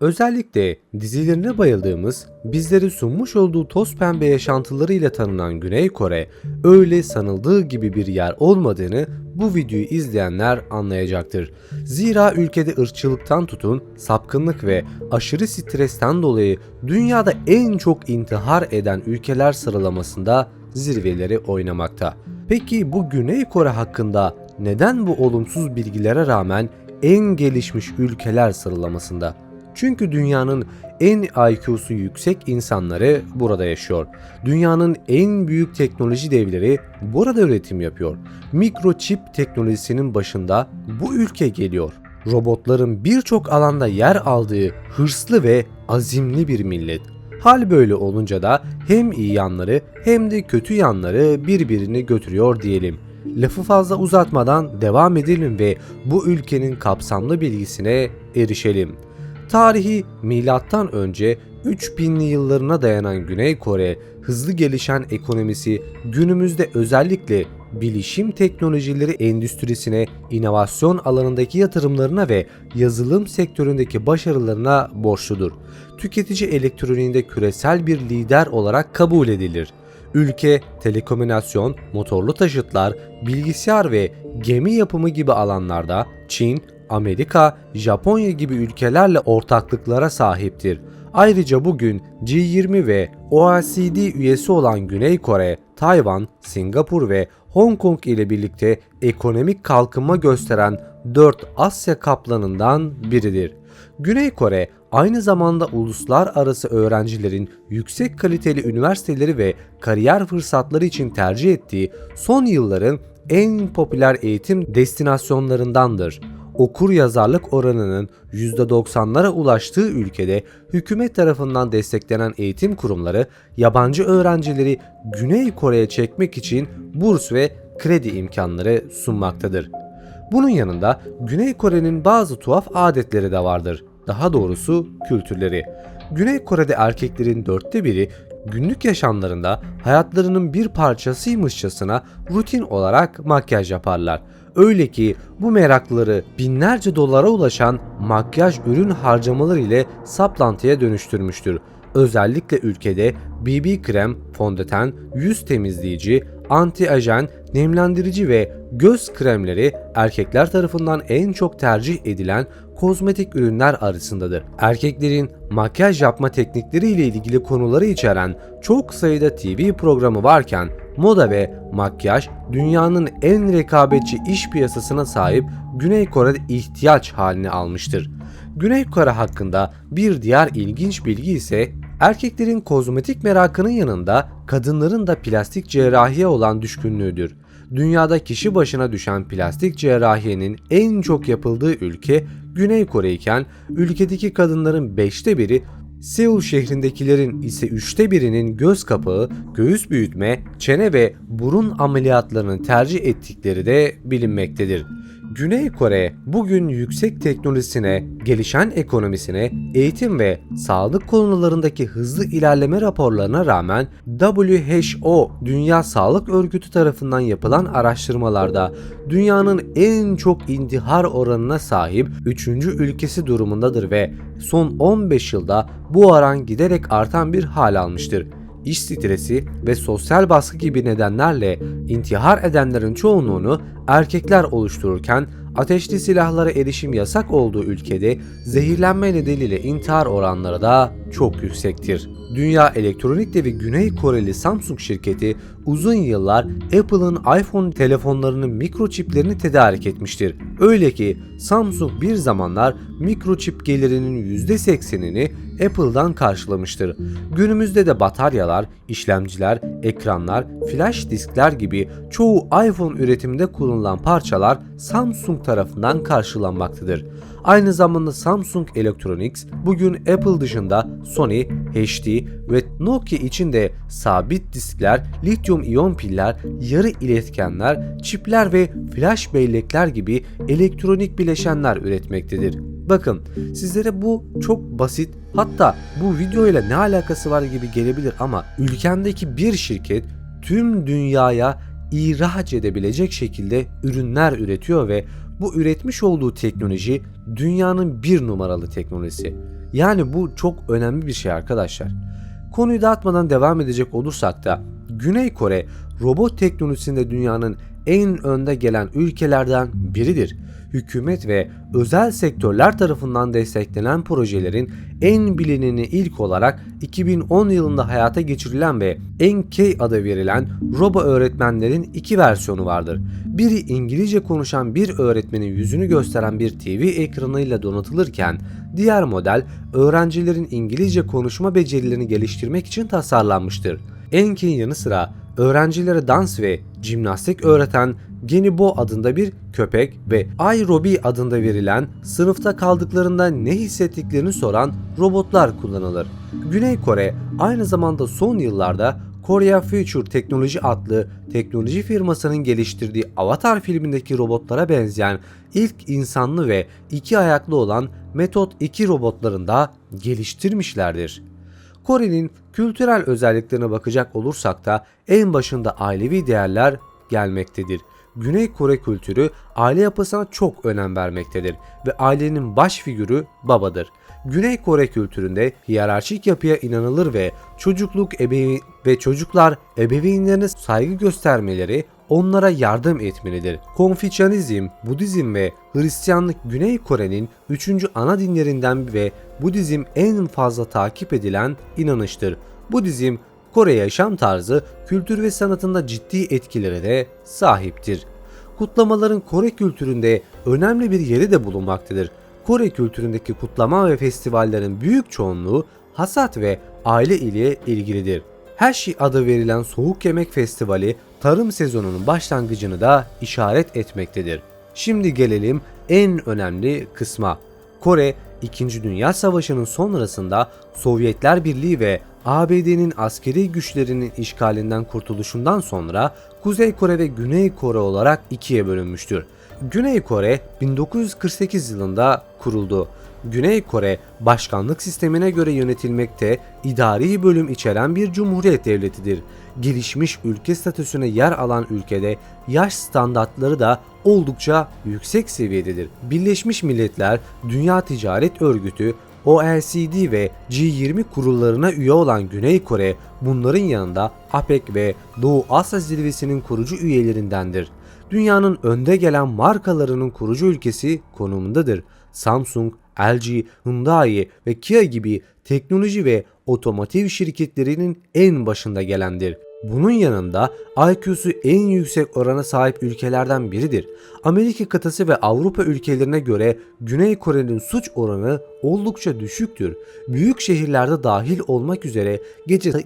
Özellikle dizilerine bayıldığımız, bizleri sunmuş olduğu toz pembe yaşantılarıyla tanınan Güney Kore, öyle sanıldığı gibi bir yer olmadığını bu videoyu izleyenler anlayacaktır. Zira ülkede ırkçılıktan tutun, sapkınlık ve aşırı stresten dolayı dünyada en çok intihar eden ülkeler sıralamasında zirveleri oynamakta. Peki bu Güney Kore hakkında neden bu olumsuz bilgilere rağmen en gelişmiş ülkeler sıralamasında? Çünkü dünyanın en IQ'su yüksek insanları burada yaşıyor. Dünyanın en büyük teknoloji devleri burada üretim yapıyor. Mikroçip teknolojisinin başında bu ülke geliyor. Robotların birçok alanda yer aldığı hırslı ve azimli bir millet. Hal böyle olunca da hem iyi yanları hem de kötü yanları birbirini götürüyor diyelim. Lafı fazla uzatmadan devam edelim ve bu ülkenin kapsamlı bilgisine erişelim. Tarihi milattan önce 3000'li yıllarına dayanan Güney Kore, hızlı gelişen ekonomisi günümüzde özellikle bilişim teknolojileri endüstrisine, inovasyon alanındaki yatırımlarına ve yazılım sektöründeki başarılarına borçludur. Tüketici elektroniğinde küresel bir lider olarak kabul edilir. Ülke, telekomünikasyon, motorlu taşıtlar, bilgisayar ve gemi yapımı gibi alanlarda Çin, Amerika, Japonya gibi ülkelerle ortaklıklara sahiptir. Ayrıca bugün G20 ve OECD üyesi olan Güney Kore, Tayvan, Singapur ve Hong Kong ile birlikte ekonomik kalkınma gösteren 4 Asya kaplanından biridir. Güney Kore aynı zamanda uluslararası öğrencilerin yüksek kaliteli üniversiteleri ve kariyer fırsatları için tercih ettiği son yılların en popüler eğitim destinasyonlarındandır. Okur yazarlık oranının %90'lara ulaştığı ülkede hükümet tarafından desteklenen eğitim kurumları yabancı öğrencileri Güney Kore'ye çekmek için burs ve kredi imkanları sunmaktadır. Bunun yanında Güney Kore'nin bazı tuhaf adetleri de vardır. Daha doğrusu kültürleri. Güney Kore'de erkeklerin 1/4'ü günlük yaşamlarında hayatlarının bir parçasıymışçasına rutin olarak makyaj yaparlar. Öyle ki bu meraklıları binlerce dolara ulaşan makyaj ürün harcamaları ile saplantıya dönüştürmüştür. Özellikle ülkede BB krem, fondöten, yüz temizleyici, anti-ajen, nemlendirici ve göz kremleri erkekler tarafından en çok tercih edilen kozmetik ürünler arasındadır. Erkeklerin makyaj yapma teknikleri ile ilgili konuları içeren çok sayıda TV programı varken moda ve makyaj dünyanın en rekabetçi iş piyasasına sahip Güney Kore'de ihtiyaç haline almıştır. Güney Kore hakkında bir diğer ilginç bilgi ise erkeklerin kozmetik merakının yanında kadınların da plastik cerrahiye olan düşkünlüğüdür. Dünyada kişi başına düşen plastik cerrahiyenin en çok yapıldığı ülke Güney Kore iken ülkedeki kadınların 1/5'i, Seul şehrindekilerin ise 1/3'ünün göz kapağı, göğüs büyütme, çene ve burun ameliyatlarını tercih ettikleri de bilinmektedir. Güney Kore bugün yüksek teknolojisine, gelişen ekonomisine, eğitim ve sağlık konularındaki hızlı ilerleme raporlarına rağmen WHO Dünya Sağlık Örgütü tarafından yapılan araştırmalarda dünyanın en çok intihar oranına sahip 3. ülkesi durumundadır ve son 15 yılda bu oran giderek artan bir hal almıştır. İş stresi ve sosyal baskı gibi nedenlerle intihar edenlerin çoğunluğunu erkekler oluştururken ateşli silahlara erişim yasak olduğu ülkede zehirlenme nedeniyle intihar oranları da çok yüksektir. Dünya elektronik devi Güney Koreli Samsung şirketi uzun yıllar Apple'ın iPhone telefonlarının mikroçiplerini tedarik etmiştir. Öyle ki Samsung bir zamanlar mikroçip gelirinin %80'ini Apple'dan karşılamıştır. Günümüzde de bataryalar, işlemciler, ekranlar, flash diskler gibi çoğu iPhone üretiminde kullanılan parçalar Samsung tarafından karşılanmaktadır. Aynı zamanda Samsung Electronics bugün Apple dışında Sony, HD ve Nokia için de sabit diskler, lityum iyon piller, yarı iletkenler, çipler ve flash bellekler gibi elektronik bileşenler üretmektedir. Bakın, sizlere bu çok basit, hatta bu video ile ne alakası var gibi gelebilir ama ülkendeki bir şirket tüm dünyaya ihraç edebilecek şekilde ürünler üretiyor ve bu üretmiş olduğu teknoloji dünyanın bir numaralı teknolojisi. Yani bu çok önemli bir şey arkadaşlar. Konuyu dağıtmadan devam edecek olursak da Güney Kore robot teknolojisinde dünyanın en önde gelen ülkelerden biridir. Hükümet ve özel sektörler tarafından desteklenen projelerin en bilineni ilk olarak 2010 yılında hayata geçirilen ve NK adı verilen robo öğretmenlerin iki versiyonu vardır. Biri İngilizce konuşan bir öğretmenin yüzünü gösteren bir TV ekranıyla donatılırken diğer model öğrencilerin İngilizce konuşma becerilerini geliştirmek için tasarlanmıştır. NK'in yanı sıra öğrencilere dans ve jimnastik öğreten Genibo adında bir köpek ve iRobi adında verilen sınıfta kaldıklarında ne hissettiklerini soran robotlar kullanılır. Güney Kore aynı zamanda son yıllarda Korea Future Technology adlı teknoloji firmasının geliştirdiği Avatar filmindeki robotlara benzeyen ilk insanlı ve iki ayaklı olan Method 2 robotlarını da geliştirmişlerdir. Kore'nin kültürel özelliklerine bakacak olursak da en başında ailevi değerler gelmektedir. Güney Kore kültürü aile yapısına çok önem vermektedir ve ailenin baş figürü babadır. Güney Kore kültüründe hiyerarşik yapıya inanılır ve çocuklar ebeveynlerine saygı göstermeleri, onlara yardım etmelidir. Konfüçyanizm, Budizm ve Hristiyanlık Güney Kore'nin 3. ana dinlerinden ve Budizm en fazla takip edilen inanıştır. Budizm, Kore yaşam tarzı, kültür ve sanatında ciddi etkilere de sahiptir. Kutlamaların Kore kültüründe önemli bir yeri de bulunmaktadır. Kore kültüründeki kutlama ve festivallerin büyük çoğunluğu hasat ve aile ile ilgilidir. Hershey adı verilen soğuk yemek festivali tarım sezonunun başlangıcını da işaret etmektedir. Şimdi gelelim en önemli kısma. Kore, 2. Dünya Savaşı'nın sonrasında Sovyetler Birliği ve ABD'nin askeri güçlerinin işgalinden kurtuluşundan sonra Kuzey Kore ve Güney Kore olarak ikiye bölünmüştür. Güney Kore 1948 yılında kuruldu. Güney Kore başkanlık sistemine göre yönetilmekte, idari bölüm içeren bir cumhuriyet devletidir. Gelişmiş ülke statüsüne yer alan ülkede yaş standartları da oldukça yüksek seviyededir. Birleşmiş Milletler, Dünya Ticaret Örgütü, OECD ve G20 kurullarına üye olan Güney Kore, bunların yanında APEC ve Doğu Asya Zirvesi'nin kurucu üyelerindendir. Dünyanın önde gelen markalarının kurucu ülkesi konumundadır. Samsung, LG, Hyundai ve Kia gibi teknoloji ve otomotiv şirketlerinin en başında gelendir. Bunun yanında IQ'su en yüksek orana sahip ülkelerden biridir. Amerika kıtası ve Avrupa ülkelerine göre Güney Kore'nin suç oranı oldukça düşüktür. Büyük şehirlerde dahil olmak üzere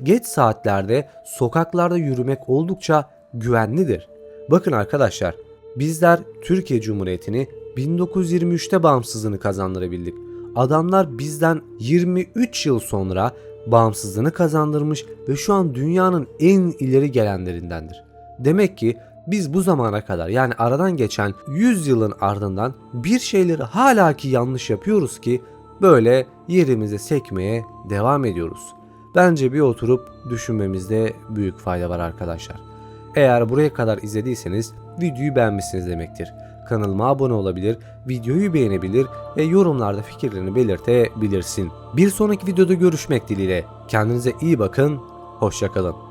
geç saatlerde sokaklarda yürümek oldukça güvenlidir. Bakın arkadaşlar, bizler Türkiye Cumhuriyeti'ni 1923'te bağımsızlığını kazandırabildik. Adamlar bizden 23 yıl sonra bağımsızlığını kazandırmış ve şu an dünyanın en ileri gelenlerindendir. Demek ki biz bu zamana kadar, yani aradan geçen 100 yılın ardından bir şeyleri hala ki yanlış yapıyoruz ki böyle yerimize sekmeye devam ediyoruz. Bence bir oturup düşünmemizde büyük fayda var arkadaşlar. Eğer buraya kadar izlediyseniz videoyu beğenmişsiniz demektir. Kanalıma abone olabilir, videoyu beğenebilir ve yorumlarda fikirlerini belirtebilirsin. Bir sonraki videoda görüşmek dileğiyle. Kendinize iyi bakın, hoşça kalın.